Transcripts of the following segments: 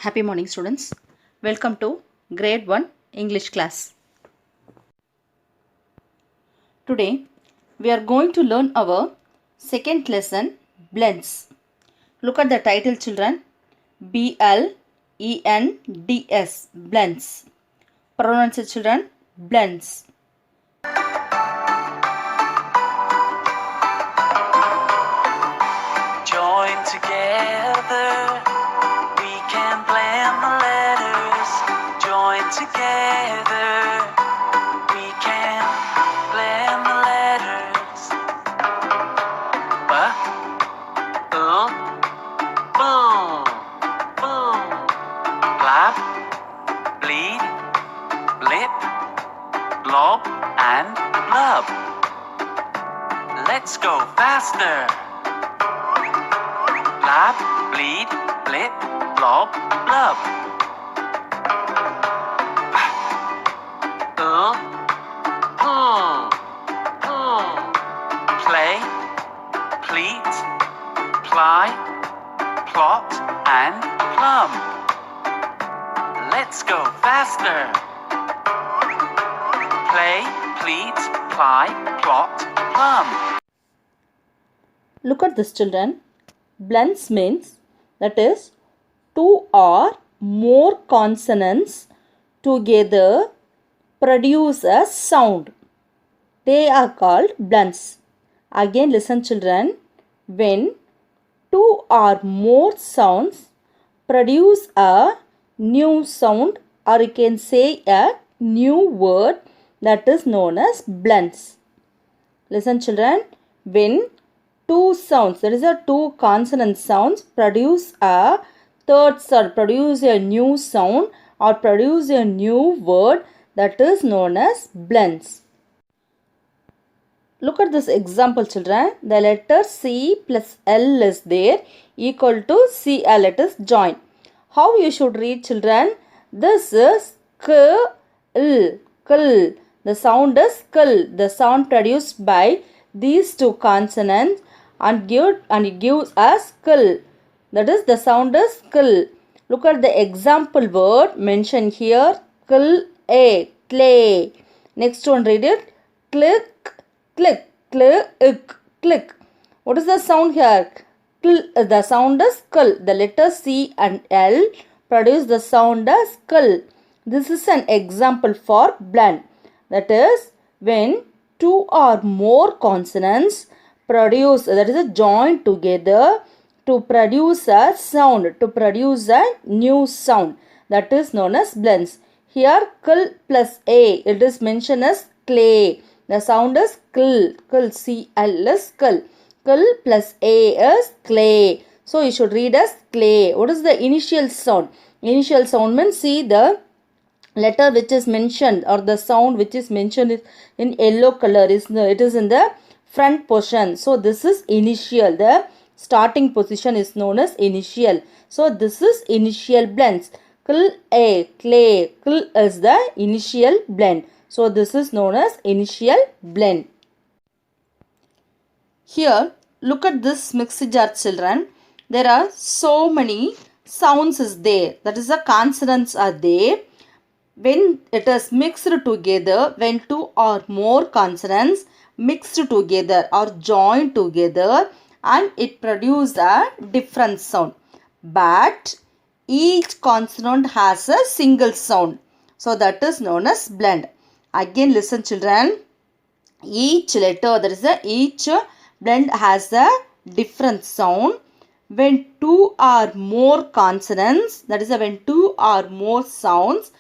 Happy morning, students. Welcome to Grade 1 English class. Today, we are going to learn our second lesson, blends. Look at the title, children. B-L-E-N-D-S, blends. Pronounce it, children, blends. Join together, we can blend the letters. Join together, we can blend the letters. B, L, bull, bull. Blab, bleed, blip, blob, and blub. Let's go faster. Blab, bleed, blip, blob, blub. Pull, pull. Play, pleat, ply, plot, and plum. Let's go faster. Play, pleat, ply, plot, plum. Look at this, children. Blends means that is two or more consonants together produce a sound. They are called blends. Again listen, children. When two or more sounds produce a new sound, or you can say a new word, that is known as blends. Listen, children. When two sounds, that is a two consonant sounds, produce a third sound, produce a new sound or produce a new word, that is known as blends. Look at this example, children. The letter C plus L is there, equal to CL, it is join. How you should read, children? This is K-L, Kl. The sound is Kl. The sound produced by these two consonants and it gives us Kl. That is, the sound is Kl. Look at the example word mentioned here. Kl, a, clay. Next one, read it. Click, click, click, click. What is the sound here? Kl. The sound is Kl. The letters C and L produce the sound as Kl. This is an example for blend. That is, when two or more consonants produce, that is a join together to produce a sound, to produce a new sound, that is known as blends. Here Kl plus A, it is mentioned as clay. The sound is Kl, Kl, C-L is Kl. Kl plus A is clay. So you should read as clay. What is the initial sound? Initial sound means, see the letter which is mentioned or the sound which is mentioned in yellow color, it is in the front portion. So this is initial. The starting position is known as initial. So this is initial blends. Kl, a, clay. Kl is the initial blend. So this is known as initial blend. Here, look at this mixed jar, children. There are so many sounds is there. That is, the consonants are there. When it is mixed together, when two or more consonants mixed together or joined together, and it produces a different sound. But each consonant has a single sound. So that is known as blend. Again listen, children. Each letter, that is each blend has a different sound. When two or more consonants, that is when two or more sounds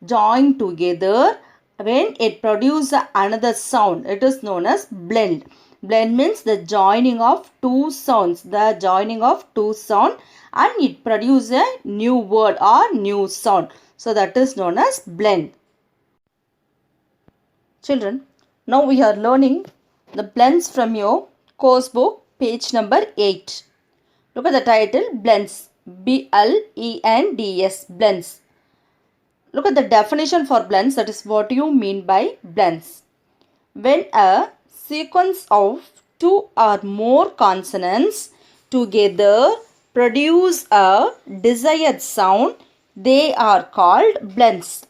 join together, when it produces another sound, it is known as blend. Blend means the joining of two sounds, the joining of two sound, and it produces a new word or new sound. So that is known as blend. Children, now we are learning the blends from your course book, page number 8. Look at the title, blends. B-L-E-N-D-S, blends. Look at the definition for blends, that is what you mean by blends. When a sequence of two or more consonants together produce a desired sound, They are called blends.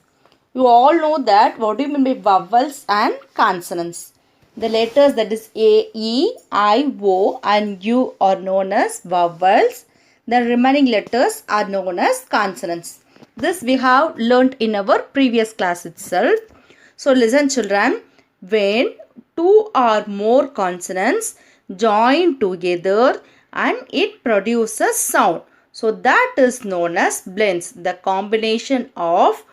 You all know that what do you mean by vowels and consonants. The letters that is A, E, I, O and U are known as vowels. The remaining letters are known as consonants. This we have learnt in our previous class itself. So listen children, when two or more consonants join together and it produces sound. So that is known as blends. The combination of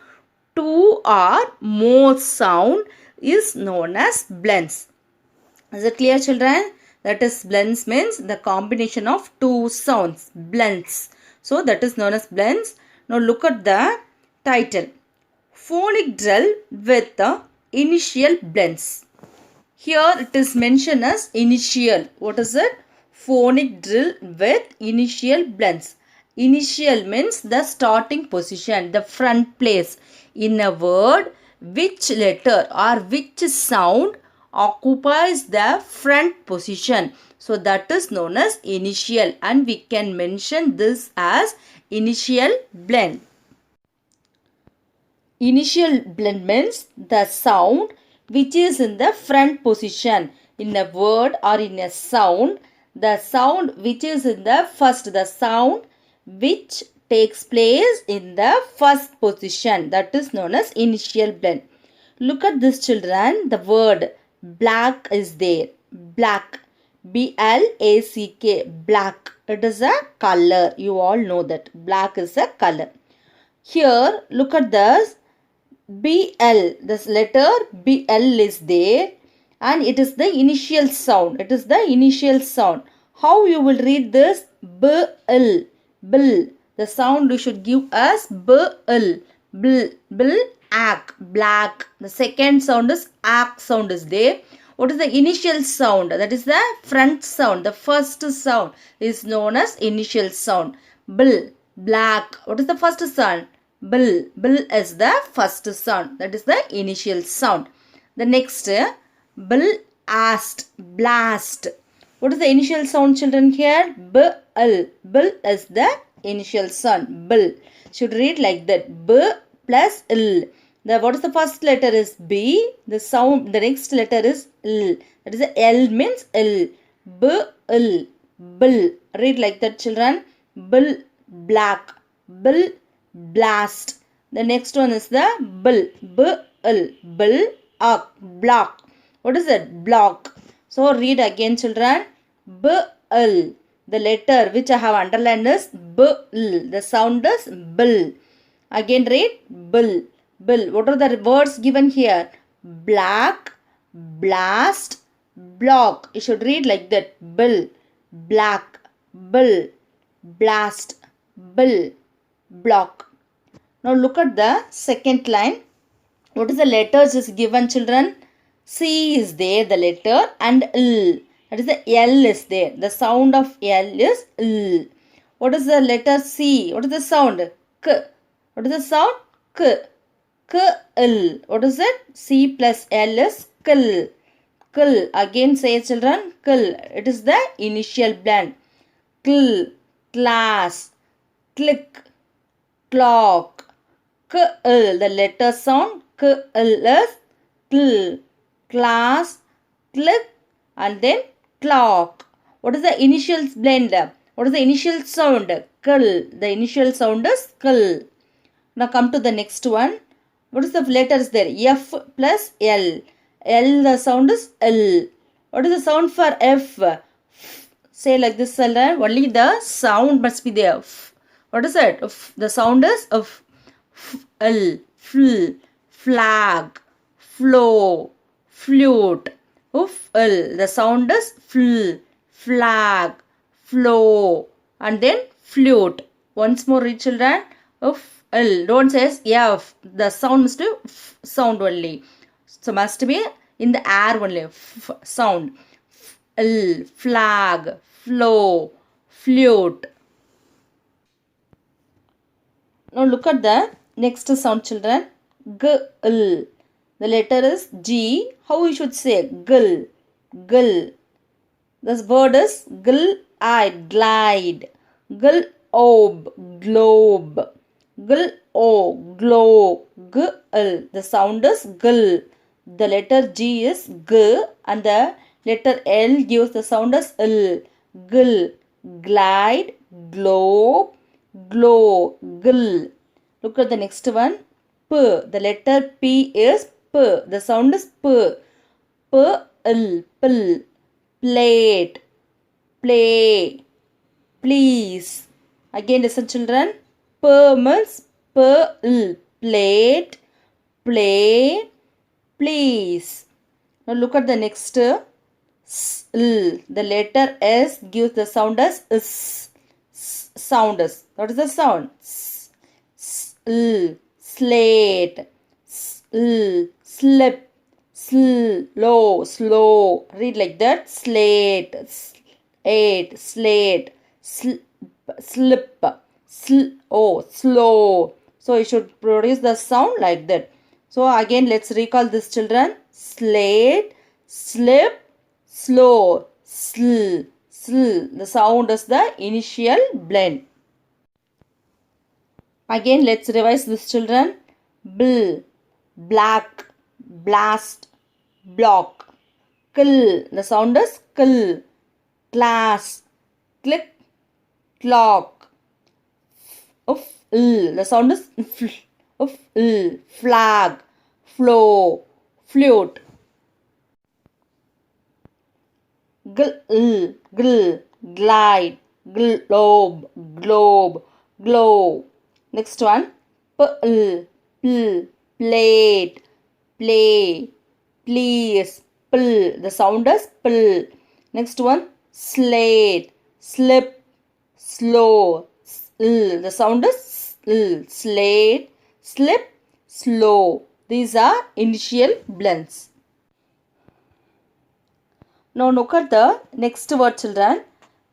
two or more sound is known as blends. Is it clear children? That is blends means the combination of two sounds. Blends. So that is known as blends. Now look at the title. Phonic drill with the initial blends. Here it is mentioned as initial. What is it? Phonic drill with initial blends. Initial means the starting position, the front place. In a word, which letter or which sound occupies the front position. So that is known as initial and we can mention this as initial blend. Initial blend means the sound which is in the front position in a word or in a sound. The sound which is in the first, the sound which takes place in the first position, that is known as initial blend. Look at this children, the word black is there. Black, B-L-A-C-K, black. It is a color. You all know that black is a color. Here look at this BL, this letter BL is there and it is the initial sound. It is the initial sound. How you will read this? BL, bill. The sound you should give as BL, bill, bill, ack, black. The second sound is ack sound is there. What is the initial sound? That is the front sound. The first sound is known as initial sound. Bill, black. What is the first sound? Bill. Bill is the first sound. That is the initial sound. The next, bill, asked, blast. What is the initial sound children here? B-L. Bill is the initial sound. Bill. Should read like that. B plus L. What is the first letter is B. The sound, the next letter is L. That is the L means L. B-L. Bill. Read like that children. Bill, black. Bill, blast. The next one is the bill. B-L. Bill, block. What is it? Block. So read again children. B-L. The letter which I have underlined is B-L. The sound is bill. Again read bill. Bill. What are the words given here? Black, blast, block. You should read like that. Bill, black, bill, blast, bill, block. Now look at the second line. What is the letters is given children? C is there, the letter, and L. That is the L is there. The sound of L is L. What is the letter C? What is the sound? K. What is the sound? K. K-L. What is it? C plus L is kill. Kill. Again say children, kill. It is the initial blend. Kill, class, click, clock. K-L. The letter sound K-L is kill, class, click and then clock. What is the initial blend? What is the initial sound? Kill. The initial sound is kill. Now come to the next one. What is the letters there? F plus L. L, the sound is L. What is the sound for F? Say like this, only the sound must be there. What is it? The sound is F. L. Fl. Flag. Flow. Flute. L. The sound is fl. Flag. Flow. And then flute. Once more read children. L. Don't say F. The sound must be F sound only. So must be in the air only. F sound. L. Flag. Flow. Flute. Now look at the next sound children. G-L. The letter is G. How we should say? Gl. Gl. This word is gl-I. Glide. Gl-ob. Globe. Gl O, glow. G L. The sound is gl. The letter G is G and the letter L gives the sound as L. Gl. Glide, globe, glow, gl. Look at the next one. P. The letter P is P. The sound is P. P L. Pill. Plate. Play. Please. Again listen children. P means P. Plate. Play. Please. Now look at the next. S. L. The letter S gives the sound as S. Sound is. What is the sound? S. L. Slate. S. L. Slip. Slow. Slow. Read like that. Slate. Slate. Slate. Slip. Slow. So you should produce the sound like that. So again let's recall this children. Slate, slip, slow, sl. The sound is the initial blend. Again let's revise this children. Bill, black, blast, block. Kill. The sound is kill. Class, click, clock. The sound is flag, flow, flute. Glide, globe, glow. Next one. Plate, play, please, pull. The sound is pull. Next one. Slate, slip, slow. The sound is slate, slip, slow. These are initial blends. Now look at the next word children.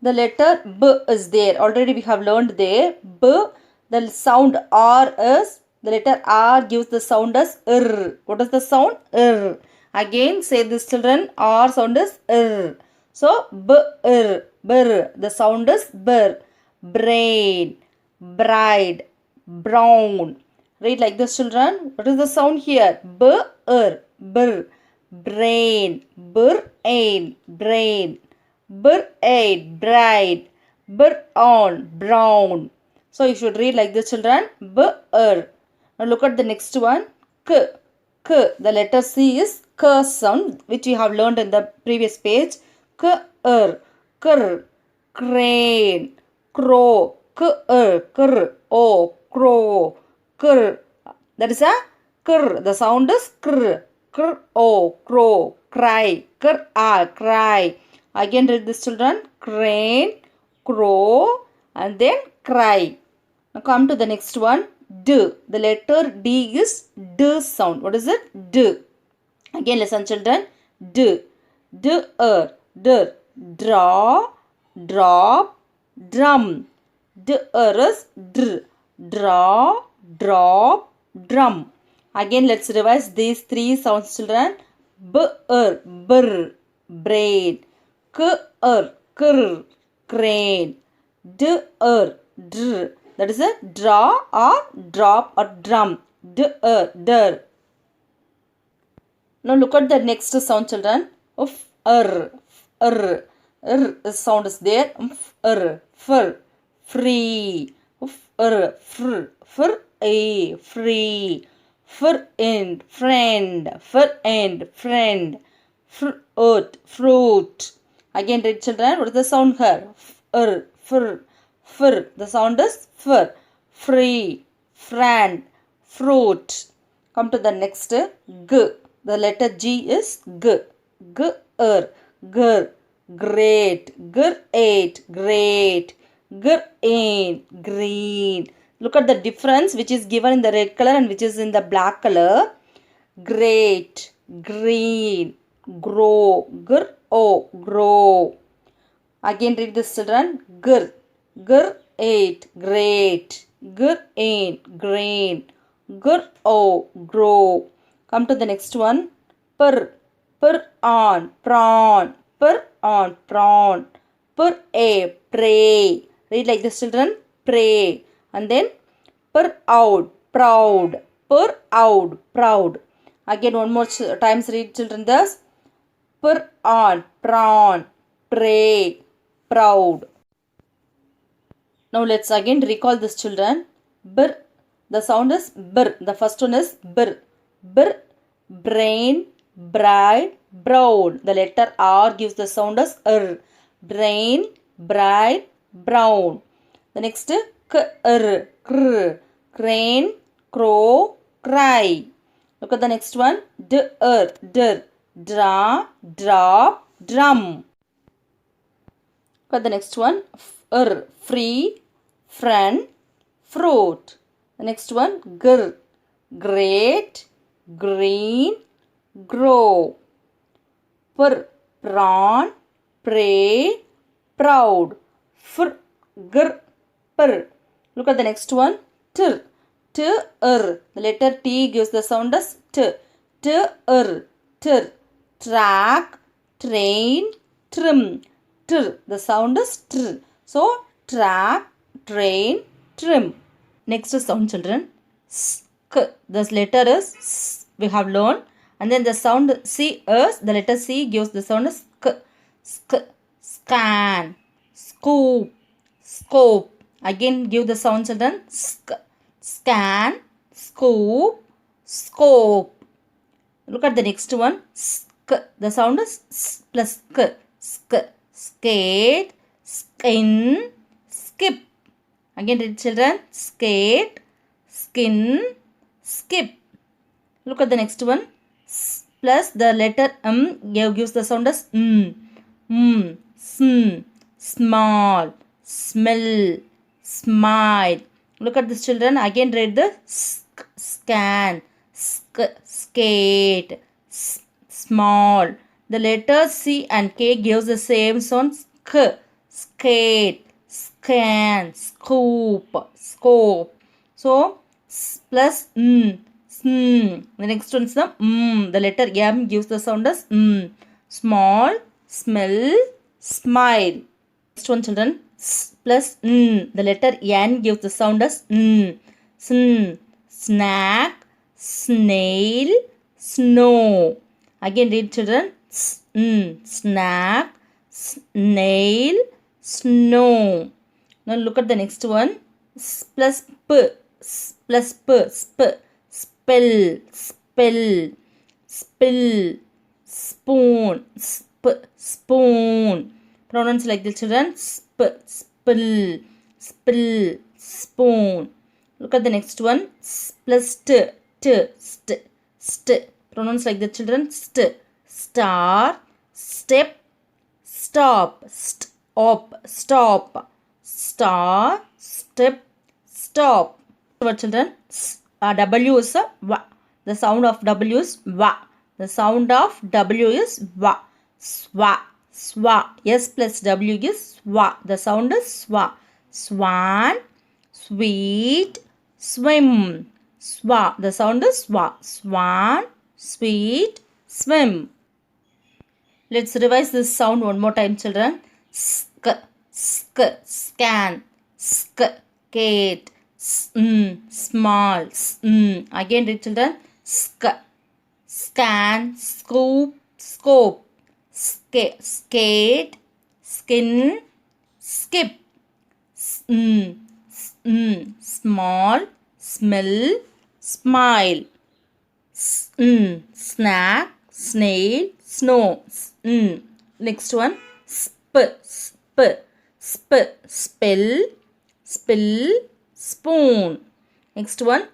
The letter B is there. Already we have learned there. B, the sound R is, the letter R gives the sound as R. What is the sound? R. Again say this children. R sound is R. So B, R, Br. The sound is Br. Brain, bride, brown. Read like this children. What is the sound here? B, R, Br. Brain, brain, brain, braid, bride, on, brown. So you should read like this children. B-R. Now look at the next one. K. K. The letter C is K sound which we have learned in the previous page. K-R. Kr. Crane. Crow. K-R. Kr. O. Crow. Kr. That is a kr. The sound is kr. Kr. O. Crow. Cry. Kr. A. Cry. Again read this children. Crane. Crow. And then cry. Now come to the next one. D. The letter D is D sound. What is it? D. Again listen children. D. D-er. D. Draw. Drop. Drum. D-er is dr. Draw. Drop. Drum. Again let's revise these three sounds children. B-er. Brr. Brain. K-er. Kr. Crane. D-er. Dr. That is a draw or drop or drum. Der. Now look at the next sound children. Of sound is there. Fur. Free. Fur. A. Free. Fur and friend. Fur and friend. Fruit. Again read children. What is the sound here? Fur. The sound is fur. Free. Friend. Fruit. Come to the next. G. The letter G is G. G-er. Gr. Great. Great. Great. Green. Green. Look at the difference which is given in the red color and which is in the black color. Great. Green. Grow. Gr-o. Grow. Again read this children. Gr. Great. Great. Green. Green. Gr-o. Grow. Come to the next one. Per. Per on. Prawn. Per on. Prawn. Per a. Pray. Read like this children. Pray. And then proud, proud, proud, proud. Again, one more times read children this. Prawn, prawn, pray, proud. Now let's again recall this children. Bir, the sound is bir. The first one is bir. Bir, brain, bride, brown. The letter R gives the sound as r. Brain, bride, brown. The next kr, kr, crane, crow, cry. Look at the next one. Dir, draw, drop, drum. Look at the next one. Free, friend, fruit. The next one. Great, green, grow. Prawn, pray, proud. Per. Look at the next one. Tir. The letter T gives the sound as T. Tir. Track, train, trim. Tir. The sound is tr. So, track, train, trim. Next sound children. Sk. The letter is S. We have learned. And then the sound C is, the letter C gives the sound as sk. Sk. Scan. Scoop. Scope. Again give the sound children. Sk. Scan. Scoop. Scope. Look at the next one. Sk. The sound is S plus K. Sk. Skate. Skin. Skip. Again read children. Skate. Skin. Skip. Look at the next one. S plus the letter M gives the sound as sm. Small. Smell. Smile. Look at this children. Again read the sk, scan, sk, skate, small. The letters C and K gives the same sound. Sk, skate, scan, scoop, scope. So S plus The next one is the The letter M gives the sound as small, smell, smile. Next one children. S plus The letter N gives the sound as snack, snail, snow. Again read children. Snack, snail, snow. Now look at the next one. S plus P. Spell, spell, spill, spoon, spoon. Pronounce like the children. Spill, spill, spoon. Look at the next one. S plus Pronounce like the children. Star, step, stop, stop. Star, step, stop. Our children. W is a wa. The sound of W is wa. The sound of W is wa. Swa, swa. S plus W is swa. The sound is swa. Swan, sweet, swim. Swa. The sound is swa. Swan, sweet, swim. Let's revise this sound one more time, children. Sk, scan, skate, small, Again read children. Scan, scoop, scope, skate, skin, skip, small, smell, smile, snack, snail, snow. Next one. Spell, spill, spoon. Next one.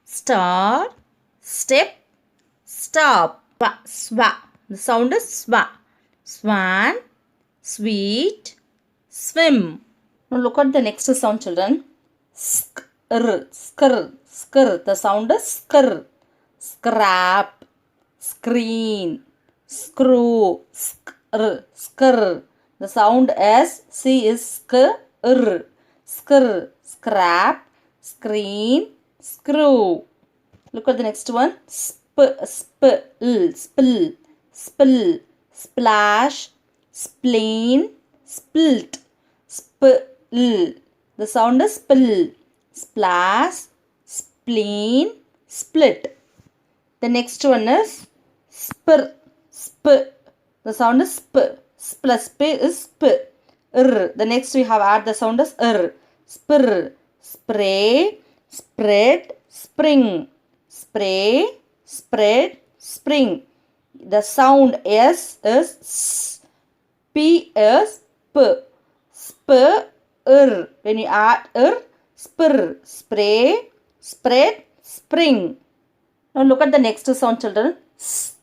Star, step, stop. Swa. The sound is swa. Swan, sweet, swim. Now look at the next sound, children. Skr. The sound is skr. Scrap, screen, screw, skr. The sound as C is skr. Scrap, screen, screw. Look at the next one. Spill, splash, spleen, spilt. Spill, The sound is spill. Splash, spleen, split. The next one is spir. Sp. The sound is sp. S plus p is sp. The next we have add the sound is Spir. Spray, spread, spring. Spray, spread, spring. The sound S is S. P is P. Spir. When you add spir. Spray, spread, spring. Now look at the next sound, children. Sk.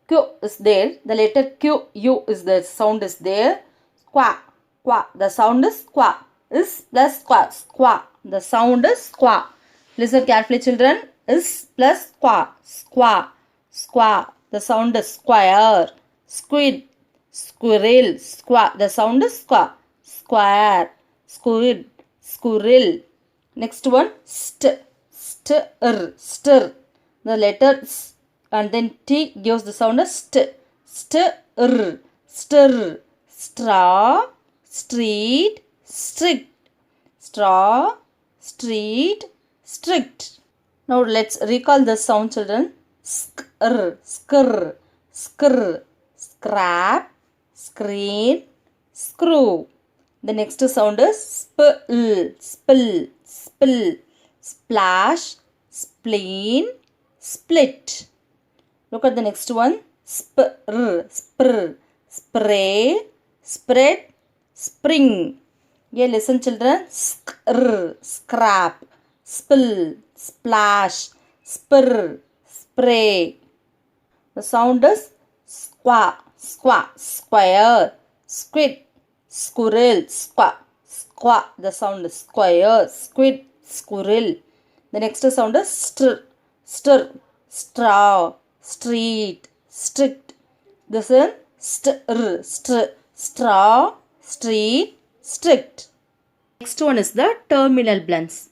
Q is there. The letter Q, U is there. Sound is there. Squa. Qua. The sound is squa. Is plus squa. Squa. The sound is squa. Listen carefully, children. Is plus squa. Squa. Squa. The sound is square. Squid. Squirrel. Squa. The sound is squa. Square. Squid. Squirrel. Next one. Stir. Stir. The letter S and then T gives the sound as st. Stir. Stir. Straw. Street. Strict. Straw. Street. Strict. Now let's recall the sound, children. Skr. Skr. Skr. Scrap. Screen. Screw. The next sound is spill. Spill. Spill. Splash. Spleen. Split. Look at the next one. Spr. Spr. Spray. Spread. Spring. Here listen, children. Skr. Scrap. Spill. Splash. Spir. Spray. The sound is squa. Squa. Square. Squid. Squirrel. Squa. Squa. The sound is square. Squid. Squirrel. The next sound is stir. Stir. Straw. Street. Strict. This is stir. Straw. Street. Strict. Next one is the terminal blends.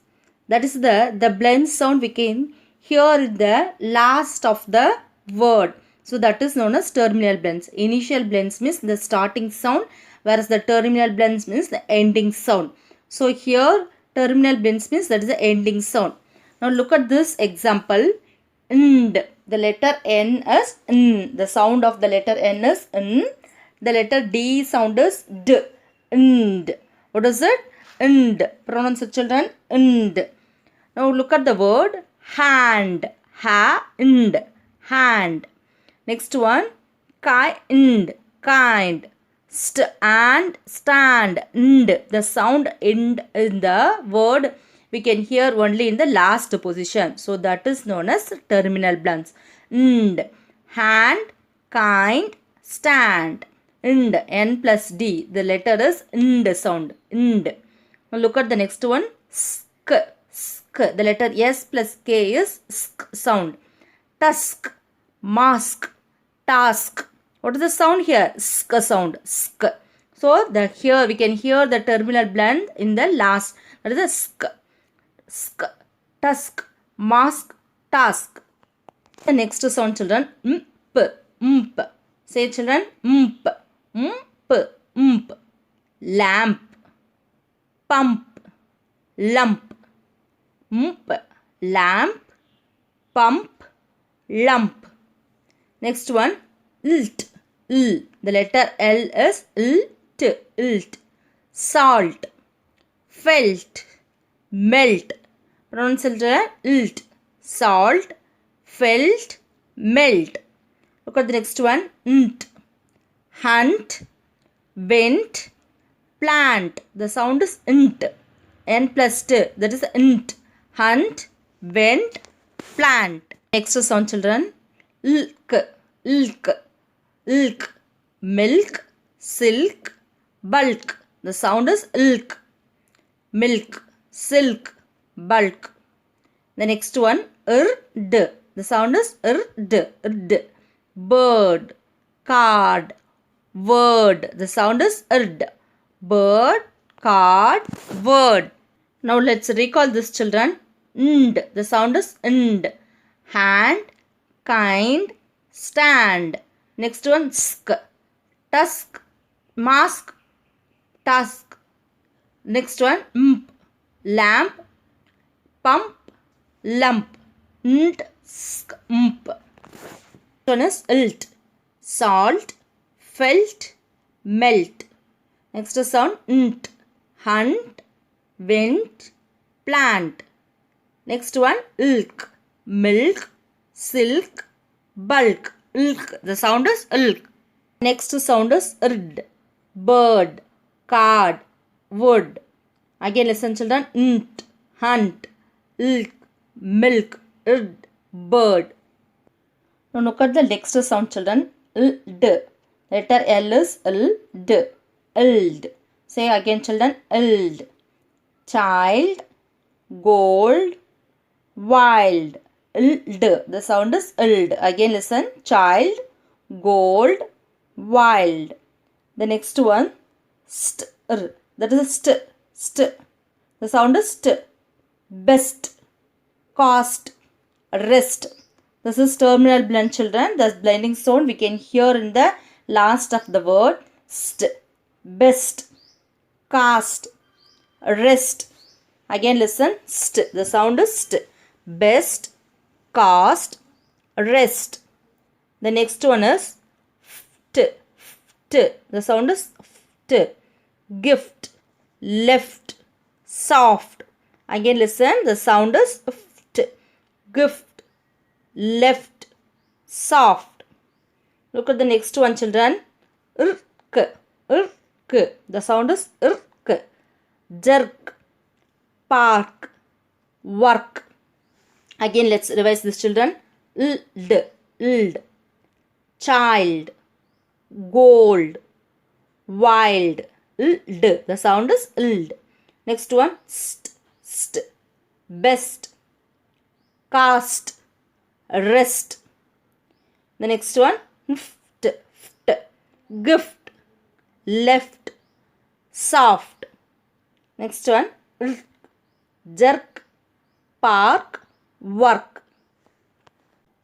That is the blend sound we can hear in the last of the word. So that is known as terminal blends. Initial blends means the starting sound, whereas the terminal blends means the ending sound. So here terminal blends means that is the ending sound. Now look at this example. Nd. The letter N is N. The sound of the letter N is N. The letter D sound is D. Nd. What is it? Nd. Pronounce it, children. Nd. Now look at the word hand. Ha-nd. Hand. Next one. Kind. Kind. And stand. Nd. The sound ind in the word we can hear only in the last position. So that is known as terminal blends. Nd. Hand. Kind. Stand. Nd. N plus D. The letter is nd sound. Nd. Now look at the next one. Sk. Sk. The letter S plus K is sk sound. Tusk. Mask. Task. What is the sound here? Sk sound. Sk. So here we can hear the terminal blend in the last. That is a sk. Sk. Tusk. Mask. Task. The next sound, children. Mp. Mp. Say, children. Mp. Mp. Mp. Lamp. Pump. Lump. Mp. Lamp. Pump. Lump. Next one. Ilt. Il. The letter L is ilt. Ilt. Salt. Felt. Melt. Pronounce it. Ilt. Salt. Felt. Melt. Look at the next one. Nt. Hunt. Went. Plant. The sound is nt. N plus t. That is nt. Hunt. Went. Plant. Next sound, children. Ilk. Ilk. Ilk. Milk. Silk. Bulk. The sound is ilk. Milk. Silk. Bulk. The next one. Ird. The sound is ird. Ird. Bird. Card. Word. The sound is ird. Bird. Card. Word. Now let's recall this, children. Nd. The sound is nd. Hand. Kind. Stand. Next one. Sk. Tusk. Mask. Task. Next one, lamp, pump, lump, nt, sk, mp. Next one is ilt, salt, felt, melt. Next sound, nt, hunt, went, plant. Next one, ilk, milk, silk, bulk. Ilk, the sound is ilk. Next sound is ird, bird, card, wood. Again listen children, nt, hunt, ilk, milk, ird, bird. Now look at the next sound children, ild. Letter L is ild, ild. Say again children, ild. Child, gold, wild. Ild. The sound is ild. Again listen, child, gold, wild. The next one, st. That is a st. St. The sound is st. Best, cost, rest. This is terminal blend children. The blending sound we can hear in the last of the word. St. Best, cast, rest. Again listen, st. The sound is st. Best, cast, rest. The next one is ft. Ft. The sound is ft. Gift, left, soft. Again listen, the sound is ft. Gift, left, soft. Look at the next one children. Irk, irk. The sound is irk. Jerk, park, work. Again let's revise this children. Ild, ild. Child, gold, wild. Ild. The sound is ild. Next one, st, st. Best, cast, rest. The next one, ft, ft. Gift, left, soft. Next one, jerk, park, work.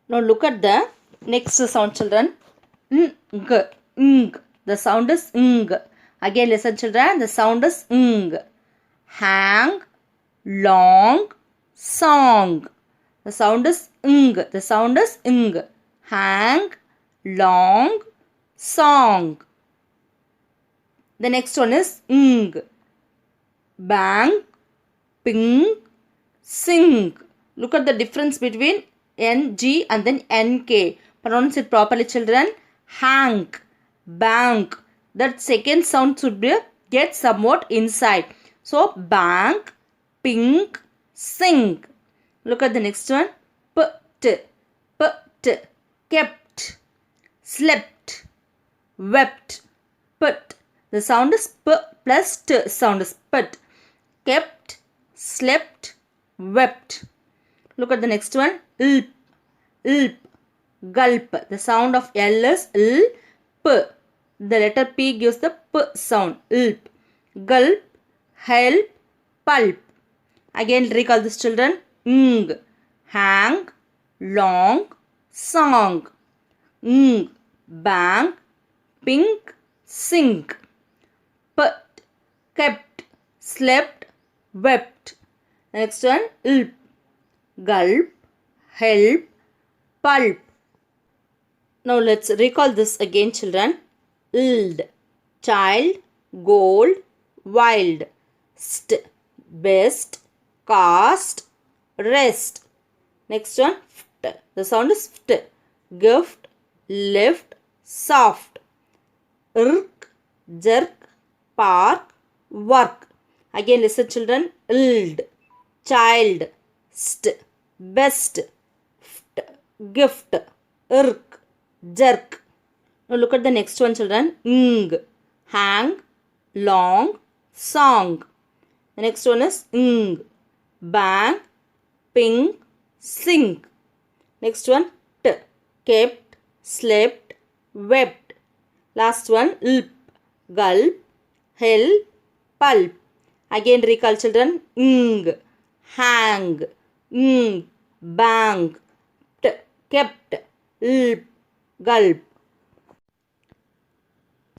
Now look at the next sound children. Ng, ng. The sound is ng. Again listen children, the sound is ng. Hang, long, song. The sound is ng. The sound is ng. Hang, long, song. The next one is ng. Bang, ping, sing. Look at the difference between ng and then nk. Pronounce it properly children. Hang, bang. That second sound should be get somewhat inside. So bang, ping, sing. Look at the next one. Put, kept, slept, wept, put. The sound is p plus t. Sound is put. Kept, slept, wept. Look at the next one. Ilp, ilp, gulp. The sound of L is ilp. The letter P gives the p sound. Ilp, gulp, help, pulp. Again recall this children. Ng, hang, long, song. Ng, bang, pink, sink. Put, kept, slept, wept. Next one, ilp, gulp, help, pulp. Now let's recall this again children. Ild, child, gold, wild. St, best, cast, rest. Next one, ft. The sound is ft. Gift, lift, soft. Irk, jerk, park, work. Again listen children. Ild, child, st, best, ft, gift, irk, jerk. Now look at the next one children. Ng, hang, long, song. The next one is ng, bang, ping, sink. Next one, t, kept, slept, wept. Last one, ilp, gulp, help, pulp. Again recall children. Ng, hang, ng, bang, t, kept, ilp, gulp.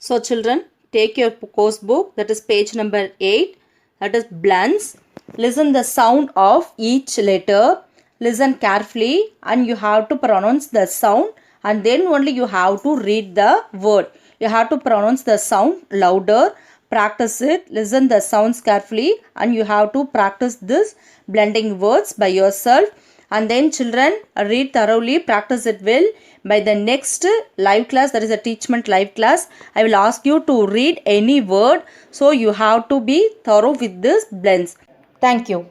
So children, take your course book, that is page number 8. that is blends. Listen the sound of each letter. Listen carefully and you have to pronounce the sound and then only you have to read the word. You have to pronounce the sound louder. Practice it. Listen the sounds carefully and you have to practice this blending words by yourself. And then children, read thoroughly, practice it well. By the next live class, that is a Teachment live class, I will ask you to read any word. So you have to be thorough with this blends. Thank you.